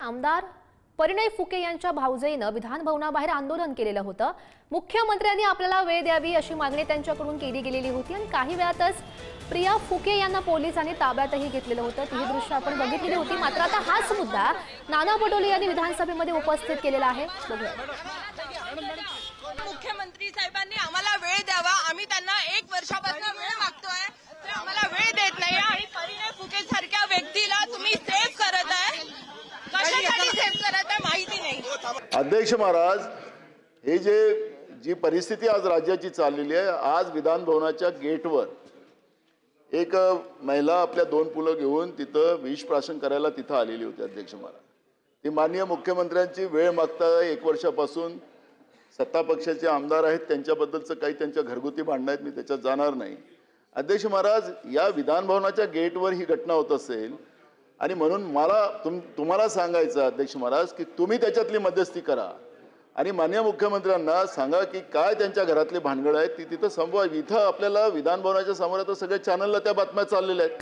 आमदार परिणय फुके यांच्या भाऊजाईनं विधान भवनाबाहेर आंदोलन केलेलं होतं। मुख्यमंत्र्यांनी आपल्याला वेळ द्यावी अशी मागणी त्यांच्याकडून केली गेलेली होती आणि काही वेळातच प्रिया फुके यांना पोलिसांनी ताब्यातही घेतलेलं होतं। ती दृश्य आपण बघितलेली होती। मात्र आता हाच मुद्दा नाना पटोले यांनी विधानसभेमध्ये उपस्थित केलेला आहे। बघूया। मुख्यमंत्री साहेबांनी आम्हाला वेळ द्यावा, आम्ही त्यांना 1 वर्षापासून वेळ मागतोय, ते आम्हाला वेळ देत नाही आणि परिणय फुके सारख्या व्यक्तीला तुम्ही सेव्ह करत आहे, कशासाठी सेव्ह करत आहे माहिती नाही। अध्यक्ष महाराज, हे जी परिस्थिती आज राज्याची चाललेली आहे, आज विधान भवनाच्या गेटवर एक महिला आपल्या 2 मुलं घेऊन तिथं विष प्राशन करायला तिथं आलेली होती। अध्यक्ष महाराज, ती माननीय मुख्यमंत्र्यांची वेळ मागता 1 वर्षापासून सत्ता पक्षाचे आमदार आहेत, त्यांच्याबद्दलचं काही त्यांच्या घरगुती भांडणं आहेत, मी त्याच्यात जाणार नाही। अध्यक्ष महाराज, या विधान भवनाच्या गेटवर ही घटना होत असेल आणि म्हणून मला तुम्हाला सांगायचं अध्यक्ष महाराज की तुम्ही त्याच्यातली मध्यस्थी करा आणि माननीय मुख्यमंत्र्यांना सांगा की काय त्यांच्या घरातले भानगड आहेत ती तिथं संपवा। इथं आपल्याला विधान भवनाच्या समोर आता सगळ्या चॅनलला त्या बातम्या चाललेल्या आहेत।